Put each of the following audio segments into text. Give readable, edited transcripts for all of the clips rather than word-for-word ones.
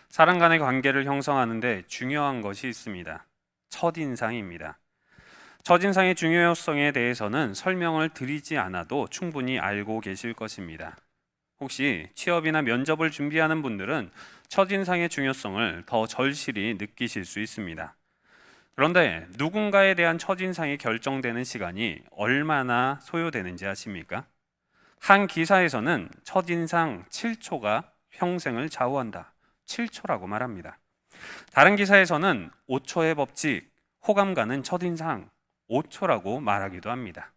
사람 간의 관계를 형성하는 데 중요한 것이 있습니다. 첫인상입니다. 첫인상의 중요성에 대해서는 설명을 드리지 않아도 충분히 알고 계실 것입니다. 혹시 취업이나 면접을 준비하는 분들은 첫인상의 중요성을 더 절실히 느끼실 수 있습니다. 그런데 누군가에 대한 첫인상이 결정되는 시간이 얼마나 소요되는지 아십니까? 한 기사에서는 첫인상 7초가 평생을 좌우한다. 7초라고 말합니다. 다른 기사에서는 5초의 법칙, 호감 가는 첫인상 5초라고 말하기도 합니다.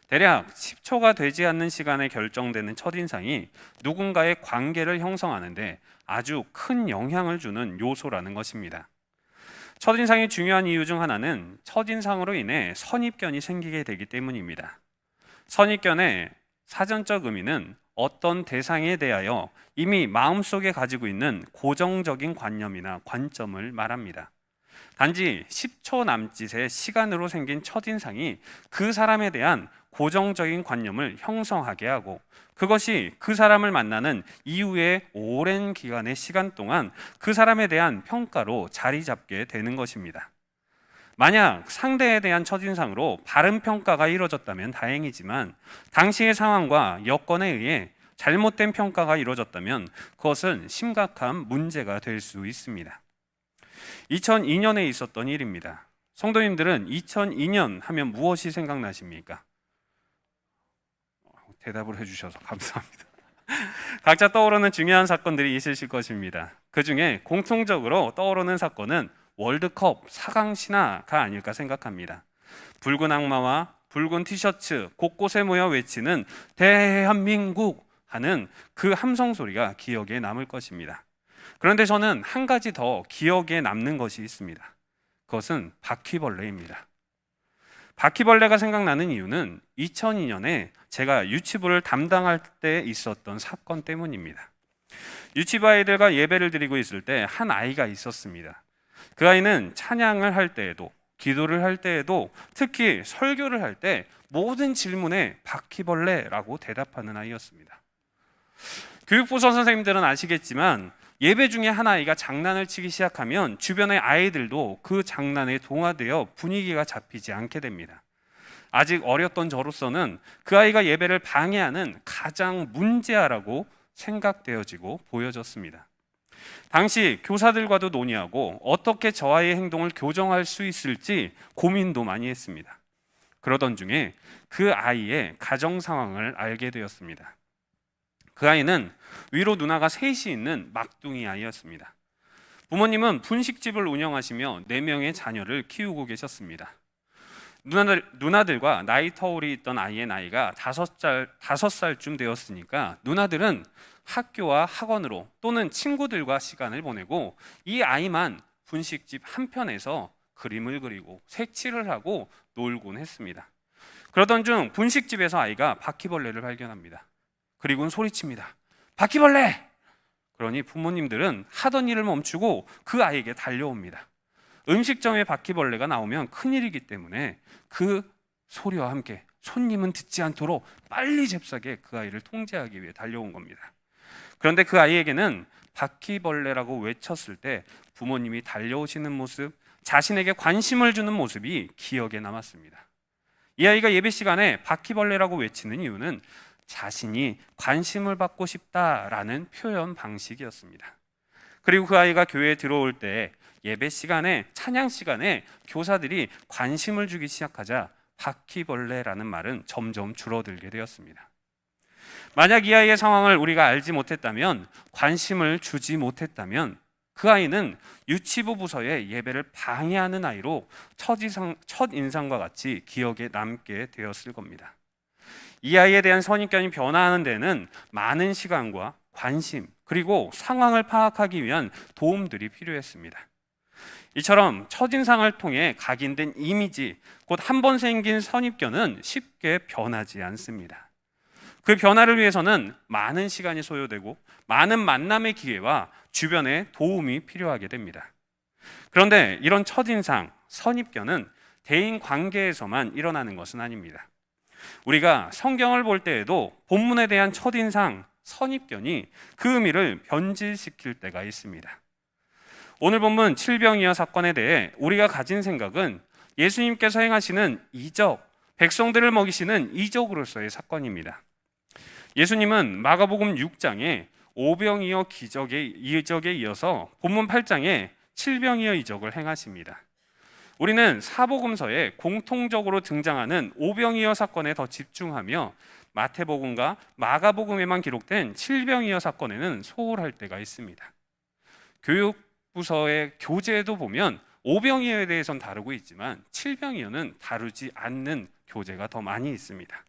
대략 10초가 되지 않는 시간에 결정되는 첫인상이 누군가의 관계를 형성하는데 아주 큰 영향을 주는 요소라는 것입니다. 첫인상이 중요한 이유 중 하나는 첫인상으로 인해 선입견이 생기게 되기 때문입니다. 선입견의 사전적 의미는 어떤 대상에 대하여 이미 마음속에 가지고 있는 고정적인 관념이나 관점을 말합니다. 단지 10초 남짓의 시간으로 생긴 첫인상이 그 사람에 대한 고정적인 관념을 형성하게 하고, 그것이 그 사람을 만나는 이후의 오랜 기간의 시간 동안 그 사람에 대한 평가로 자리 잡게 되는 것입니다. 만약 상대에 대한 첫인상으로 바른 평가가 이루어졌다면 다행이지만, 당시의 상황과 여건에 의해 잘못된 평가가 이루어졌다면 그것은 심각한 문제가 될 수 있습니다. 2002년에 있었던 일입니다. 성도님들은 2002년 하면 무엇이 생각나십니까? 대답을 해주셔서 감사합니다. 각자 떠오르는 중요한 사건들이 있으실 것입니다. 그 중에 공통적으로 떠오르는 사건은 월드컵 4강 신화가 아닐까 생각합니다. 붉은 악마와 붉은 티셔츠 곳곳에 모여 외치는 대한민국 하는 그 함성 소리가 기억에 남을 것입니다. 그런데 저는 한 가지 더 기억에 남는 것이 있습니다. 그것은 바퀴벌레입니다. 바퀴벌레가 생각나는 이유는 2002년에 제가 유치부를 담당할 때 있었던 사건 때문입니다. 유치부 아이들과 예배를 드리고 있을 때 한 아이가 있었습니다. 그 아이는 찬양을 할 때에도, 기도를 할 때에도, 특히 설교를 할 때 모든 질문에 바퀴벌레라고 대답하는 아이였습니다. 교육부서 선생님들은 아시겠지만 예배 중에 한 아이가 장난을 치기 시작하면 주변의 아이들도 그 장난에 동화되어 분위기가 잡히지 않게 됩니다. 아직 어렸던 저로서는 그 아이가 예배를 방해하는 가장 문제아라고 생각되어지고 보여졌습니다. 당시 교사들과도 논의하고 어떻게 저 아이의 행동을 교정할 수 있을지 고민도 많이 했습니다. 그러던 중에 그 아이의 가정 상황을 알게 되었습니다. 그 아이는 위로 누나가 셋이 있는 막둥이 아이였습니다. 부모님은 분식집을 운영하시며 4명의 자녀를 키우고 계셨습니다. 누나들과 나이 터울이 있던 아이의 나이가 5살쯤 되었으니까 누나들은 학교와 학원으로 또는 친구들과 시간을 보내고 이 아이만 분식집 한편에서 그림을 그리고 색칠을 하고 놀곤 했습니다. 그러던 중 분식집에서 아이가 바퀴벌레를 발견합니다. 그리고는 소리칩니다. 바퀴벌레! 그러니 부모님들은 하던 일을 멈추고 그 아이에게 달려옵니다. 음식점에 바퀴벌레가 나오면 큰일이기 때문에 그 소리와 함께 손님은 듣지 않도록 빨리 잽싸게 그 아이를 통제하기 위해 달려온 겁니다. 그런데 그 아이에게는 바퀴벌레라고 외쳤을 때 부모님이 달려오시는 모습, 자신에게 관심을 주는 모습이 기억에 남았습니다. 이 아이가 예배 시간에 바퀴벌레라고 외치는 이유는 자신이 관심을 받고 싶다라는 표현 방식이었습니다. 그리고 그 아이가 교회에 들어올 때 예배 시간에, 찬양 시간에 교사들이 관심을 주기 시작하자 바퀴벌레라는 말은 점점 줄어들게 되었습니다. 만약 이 아이의 상황을 우리가 알지 못했다면, 관심을 주지 못했다면 그 아이는 유치부 부서의 예배를 방해하는 아이로 첫인상과 같이 기억에 남게 되었을 겁니다. 이 아이에 대한 선입견이 변화하는 데는 많은 시간과 관심, 그리고 상황을 파악하기 위한 도움들이 필요했습니다. 이처럼 첫인상을 통해 각인된 이미지, 곧 한 번 생긴 선입견은 쉽게 변하지 않습니다. 그 변화를 위해서는 많은 시간이 소요되고 많은 만남의 기회와 주변의 도움이 필요하게 됩니다. 그런데 이런 첫인상, 선입견은 대인 관계에서만 일어나는 것은 아닙니다. 우리가 성경을 볼 때에도 본문에 대한 첫인상, 선입견이 그 의미를 변질시킬 때가 있습니다. 오늘 본문 칠병이어 사건에 대해 우리가 가진 생각은 예수님께서 행하시는 이적, 백성들을 먹이시는 이적으로서의 사건입니다. 예수님은 마가복음 6장에 오병이어 이적에 이어서 본문 8장에 칠병이어 이적을 행하십니다. 우리는 사복음서에 공통적으로 등장하는 오병이어 사건에 더 집중하며 마태복음과 마가복음에만 기록된 칠병이어 사건에는 소홀할 때가 있습니다. 교육부서의 교재도 보면 오병이어에 대해서는 다루고 있지만 칠병이어는 다루지 않는 교재가 더 많이 있습니다.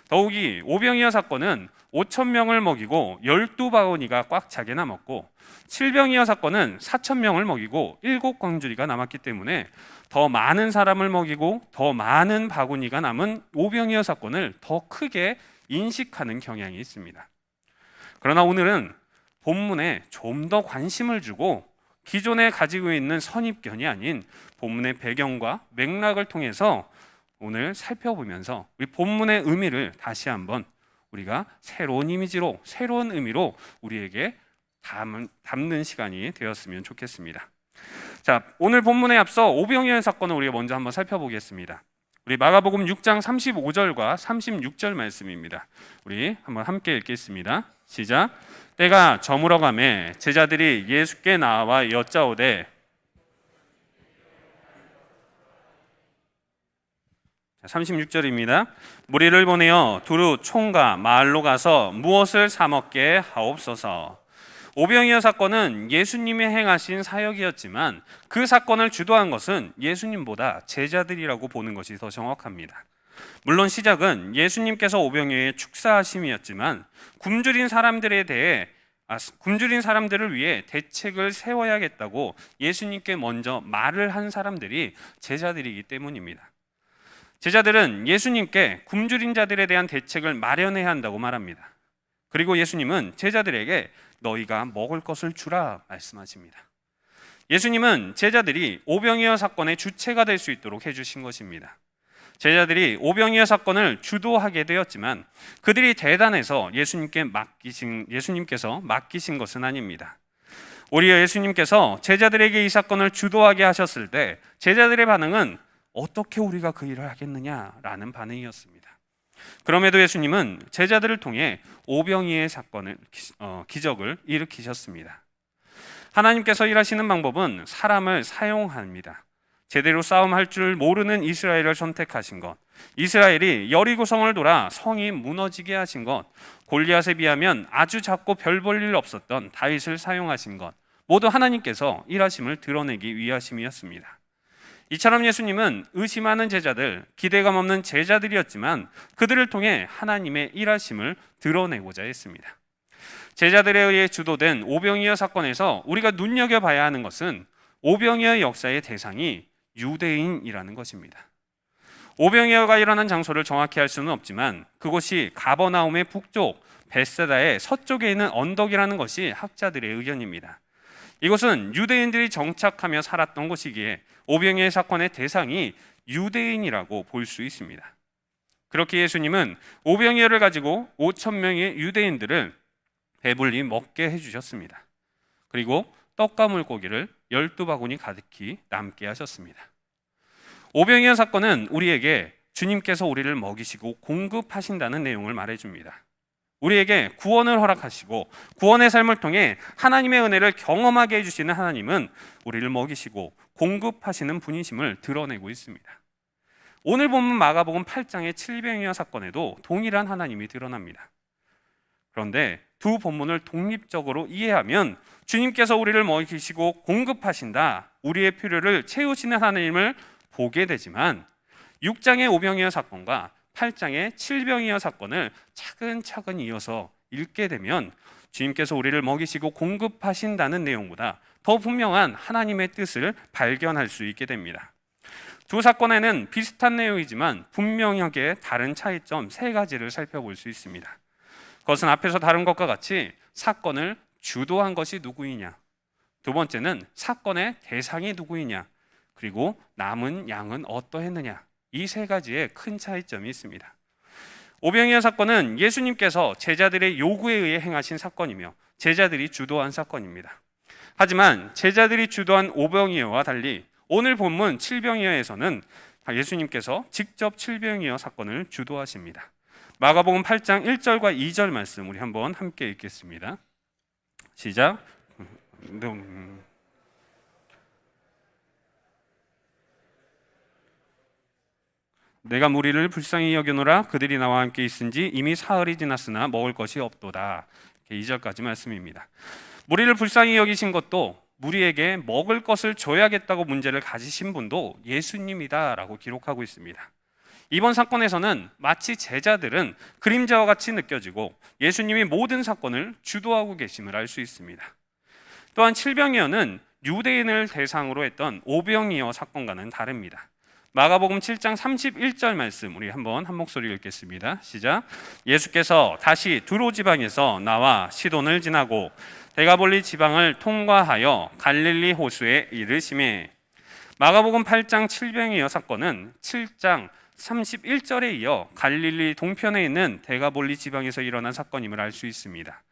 더욱이 오병이어 사건은 5,000명을 먹이고 12바구니가 꽉 차게 남았고, 칠병이어 사건은 4,000명을 먹이고 7광주리가 남았기 때문에 더 많은 사람을 먹이고 더 많은 바구니가 남은 오병이어 사건을 더 크게 인식하는 경향이 있습니다. 그러나 오늘은 본문에 좀 더 관심을 주고 기존에 가지고 있는 선입견이 아닌 본문의 배경과 맥락을 통해서 오늘 살펴보면서 우리 본문의 의미를 다시 한번 우리가 새로운 이미지로, 새로운 의미로 우리에게 담는 시간이 되었으면 좋겠습니다. 자, 오늘 본문에 앞서 오병이어 사건을 우리가 먼저 한번 살펴보겠습니다. 우리 마가복음 6장 35절과 36절 말씀입니다. 우리 한번 함께 읽겠습니다. 시작. 때가 저물어 가매 제자들이 예수께 나와 여짜오되, 36절입니다. 무리를 보내어 두루 총과 마을로 가서 무엇을 사 먹게 하옵소서. 오병이어 사건은 예수님이 행하신 사역이었지만 그 사건을 주도한 것은 예수님보다 제자들이라고 보는 것이 더 정확합니다. 물론 시작은 예수님께서 오병이어의 축사하심이었지만 굶주린 사람들을 위해 대책을 세워야겠다고 예수님께 먼저 말을 한 사람들이 제자들이기 때문입니다. 제자들은 예수님께 굶주린 자들에 대한 대책을 마련해야 한다고 말합니다. 그리고 예수님은 제자들에게 너희가 먹을 것을 주라 말씀하십니다. 예수님은 제자들이 오병이어 사건의 주체가 될 수 있도록 해주신 것입니다. 제자들이 오병이어 사건을 주도하게 되었지만 그들이 대단해서 예수님께서 맡기신 것은 아닙니다. 오히려 예수님께서 제자들에게 이 사건을 주도하게 하셨을 때 제자들의 반응은 어떻게 우리가 그 일을 하겠느냐라는 반응이었습니다. 그럼에도 예수님은 제자들을 통해 오병이어의 기적을 일으키셨습니다. 하나님께서 일하시는 방법은 사람을 사용합니다. 제대로 싸움할 줄 모르는 이스라엘을 선택하신 것, 이스라엘이 여리고성을 돌아 성이 무너지게 하신 것, 골리앗에 비하면 아주 작고 별 볼 일 없었던 다윗을 사용하신 것, 모두 하나님께서 일하심을 드러내기 위하심이었습니다. 이처럼 예수님은 의심하는 제자들, 기대감 없는 제자들이었지만 그들을 통해 하나님의 일하심을 드러내고자 했습니다. 제자들에 의해 주도된 오병이어 사건에서 우리가 눈여겨봐야 하는 것은 오병이어 역사의 대상이 유대인이라는 것입니다. 오병이어가 일어난 장소를 정확히 알 수는 없지만 그곳이 가버나움의 북쪽, 벳세다의 서쪽에 있는 언덕이라는 것이 학자들의 의견입니다. 이곳은 유대인들이 정착하며 살았던 곳이기에 오병이어 사건의 대상이 유대인이라고 볼 수 있습니다. 그렇게 예수님은 오병이어를 가지고 5,000명의 유대인들을 배불리 먹게 해주셨습니다. 그리고 떡과 물고기를 12바구니 가득히 남게 하셨습니다. 오병이어 사건은 우리에게 주님께서 우리를 먹이시고 공급하신다는 내용을 말해줍니다. 우리에게 구원을 허락하시고 구원의 삶을 통해 하나님의 은혜를 경험하게 해주시는 하나님은 우리를 먹이시고 공급하시는 분이심을 드러내고 있습니다. 오늘 본문 마가복음 8장의 칠병이어 사건에도 동일한 하나님이 드러납니다. 그런데 두 본문을 독립적으로 이해하면 주님께서 우리를 먹이시고 공급하신다, 우리의 필요를 채우시는 하나님을 보게 되지만 6장의 오병이어 사건과 8장의 칠병이어 사건을 차근차근 이어서 읽게 되면 주님께서 우리를 먹이시고 공급하신다는 내용보다 더 분명한 하나님의 뜻을 발견할 수 있게 됩니다. 두 사건에는 비슷한 내용이지만 분명하게 다른 차이점 3가지를 살펴볼 수 있습니다. 그것은 앞에서 다룬 것과 같이 사건을 주도한 것이 누구이냐, 두 번째는 사건의 대상이 누구이냐, 그리고 남은 양은 어떠했느냐, 이 3가지의 큰 차이점이 있습니다. 오병이어 사건은 예수님께서 제자들의 요구에 의해 행하신 사건이며 제자들이 주도한 사건입니다. 하지만 제자들이 주도한 오병이어와 달리 오늘 본문 칠병이어에서는 예수님께서 직접 칠병이어 사건을 주도하십니다. 마가복음 8장 1절과 2절 말씀 우리 한번 함께 읽겠습니다. 시작. 내가 무리를 불쌍히 여겨노라. 그들이 나와 함께 있은지 이미 사흘이 지났으나 먹을 것이 없도다. 2절까지 말씀입니다. 무리를 불쌍히 여기신 것도 무리에게 먹을 것을 줘야겠다고 문제를 가지신 분도 예수님이다라고 기록하고 있습니다. 이번 사건에서는 마치 제자들은 그림자와 같이 느껴지고 예수님이 모든 사건을 주도하고 계심을 알 수 있습니다. 또한 칠병이어는 유대인을 대상으로 했던 오병이어 사건과는 다릅니다. 마가복음 7장 31절 말씀 우리 한번 한 목소리 읽겠습니다. 시작. 예수께서 다시 두로 지방에서 나와 시돈을 지나고 데가볼리 지방을 통과하여 갈릴리 호수에 이르시매. 마가복음 8장 칠병이어 사건은 7장 31절에 이어 갈릴리 동편에 있는 데가볼리 지방에서 일어난 사건임을 알 수 있습니다.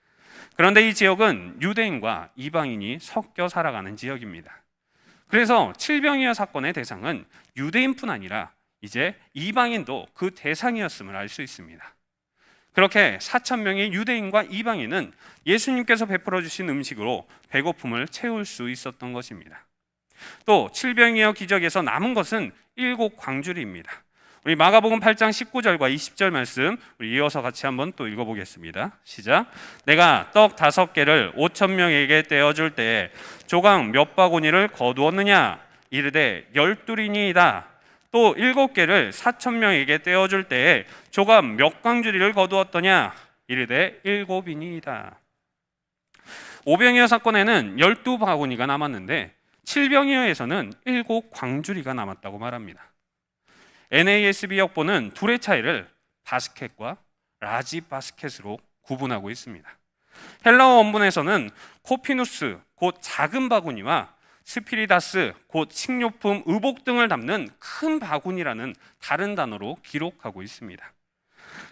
그런데 이 지역은 유대인과 이방인이 섞여 살아가는 지역입니다. 그래서 칠병이어 사건의 대상은 유대인뿐 아니라 이제 이방인도 그 대상이었음을 알 수 있습니다. 그렇게 4,000명의 유대인과 이방인은 예수님께서 베풀어 주신 음식으로 배고픔을 채울 수 있었던 것입니다. 또 칠병이어 기적에서 남은 것은 7 광주리입니다. 우리 마가복음 8장 19절과 20절 말씀 우리 이어서 같이 한번 또 읽어보겠습니다. 시작. 내가 떡 5개를 5,000명에게 떼어줄 때에 조각 몇 바구니를 거두었느냐? 이르되 12이니이다. 또 7개를 4,000명에게 떼어줄 때에 조각 몇 광주리를 거두었더냐? 이르되 7이니이다. 오병이어 사건에는 12바구니가 남았는데 칠병이어에서는 7 광주리가 남았다고 말합니다. NASB 역보는 둘의 차이를 바스켓과 라지 바스켓으로 구분하고 있습니다. 헬라어 원문에서는 코피누스 곧 작은 바구니와 스피리다스 곧 식료품, 의복 등을 담는 큰 바구니라는 다른 단어로 기록하고 있습니다.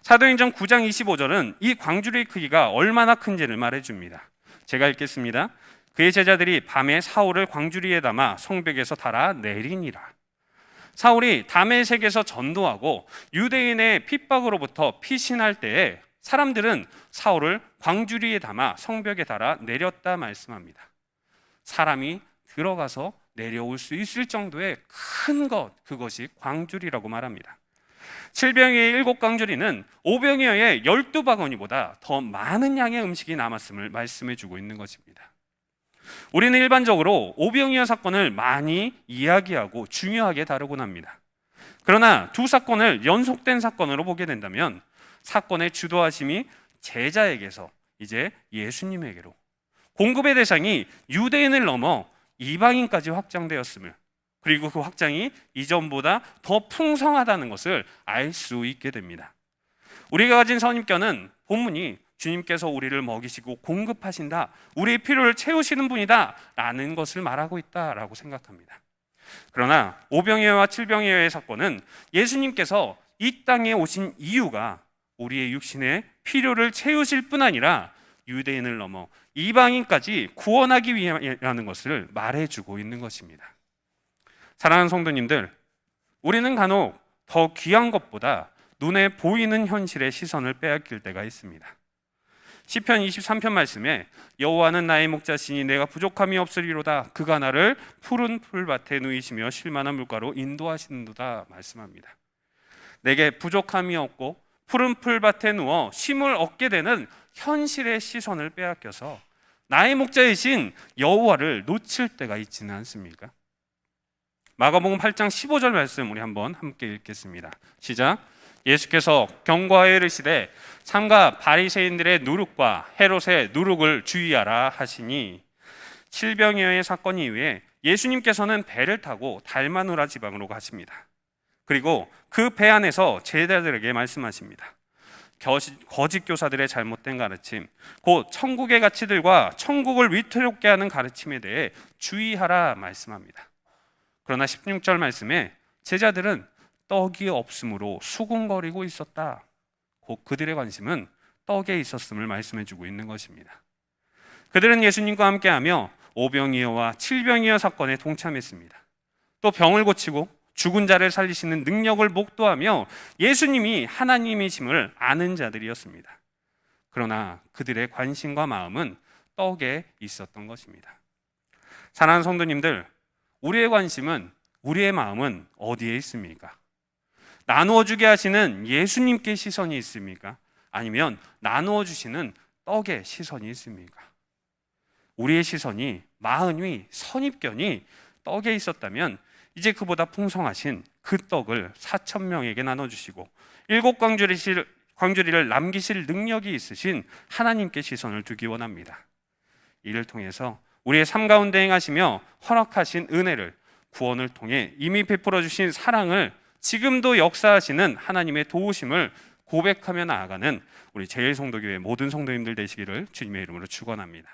사도행전 9장 25절은 이 광주리의 크기가 얼마나 큰지를 말해줍니다. 제가 읽겠습니다. 그의 제자들이 밤에 사울을 광주리에 담아 성벽에서 달아 내리니라. 사울이 다메섹에서 전도하고 유대인의 핍박으로부터 피신할 때에 사람들은 사울을 광주리에 담아 성벽에 달아 내렸다 말씀합니다. 사람이 들어가서 내려올 수 있을 정도의 큰 것, 그것이 광주리라고 말합니다. 칠병이어의 7 광주리는 오병이어의 12바구니보다 더 많은 양의 음식이 남았음을 말씀해 주고 있는 것입니다. 우리는 일반적으로 오병이어 사건을 많이 이야기하고 중요하게 다루곤 합니다. 그러나 두 사건을 연속된 사건으로 보게 된다면 사건의 주도하심이 제자에게서 이제 예수님에게로, 공급의 대상이 유대인을 넘어 이방인까지 확장되었음을, 그리고 그 확장이 이전보다 더 풍성하다는 것을 알 수 있게 됩니다. 우리가 가진 선입견은 본문이 주님께서 우리를 먹이시고 공급하신다, 우리의 필요를 채우시는 분이다 라는 것을 말하고 있다라고 생각합니다. 그러나 오병이어와 칠병이어의 사건은 예수님께서 이 땅에 오신 이유가 우리의 육신의 필요를 채우실 뿐 아니라 유대인을 넘어 이방인까지 구원하기 위함이라는 것을 말해주고 있는 것입니다. 사랑하는 성도님들, 우리는 간혹 더 귀한 것보다 눈에 보이는 현실의 시선을 빼앗길 때가 있습니다. 시편 23편 말씀에 여호와는 나의 목자시니 내가 부족함이 없으리로다. 그가 나를 푸른 풀밭에 누이시며 쉴만한 물가로 인도하시는도다 말씀합니다. 내게 부족함이 없고 푸른 풀밭에 누워 쉼을 얻게 되는 현실의 시선을 빼앗겨서 나의 목자이신 여호와를 놓칠 때가 있지는 않습니까? 마가복음 8장 15절 말씀 우리 한번 함께 읽겠습니다. 시작. 예수께서 경고하여 이르시되 삼가 바리새인들의 누룩과 헤롯의 누룩을 주의하라 하시니, 칠병이어의 사건 이후에 예수님께서는 배를 타고 달마누라 지방으로 가십니다. 그리고 그 배 안에서 제자들에게 말씀하십니다. 거짓 교사들의 잘못된 가르침, 곧 천국의 가치들과 천국을 위태롭게 하는 가르침에 대해 주의하라 말씀합니다. 그러나 16절 말씀에 제자들은 떡이 없으므로 수군거리고 있었다. 곧 그들의 관심은 떡에 있었음을 말씀해주고 있는 것입니다. 그들은 예수님과 함께하며 오병이어와 칠병이어 사건에 동참했습니다. 또 병을 고치고 죽은 자를 살리시는 능력을 목도하며 예수님이 하나님이심을 아는 자들이었습니다. 그러나 그들의 관심과 마음은 떡에 있었던 것입니다. 사랑하는 성도님들, 우리의 관심은, 우리의 마음은 어디에 있습니까? 나누어 주게 하시는 예수님께 시선이 있습니까? 아니면 나누어 주시는 떡에 시선이 있습니까? 우리의 시선이, 마음이, 선입견이 떡에 있었다면 이제 그보다 풍성하신 그 떡을 4,000명에게 나눠주시고 7광주리를 남기실 능력이 있으신 하나님께 시선을 두기 원합니다. 이를 통해서 우리의 삶 가운데 행하시며 허락하신 은혜를, 구원을 통해 이미 베풀어 주신 사랑을, 지금도 역사하시는 하나님의 도우심을 고백하며 나아가는 우리 제일성도교회 모든 성도님들 되시기를 주님의 이름으로 축원합니다.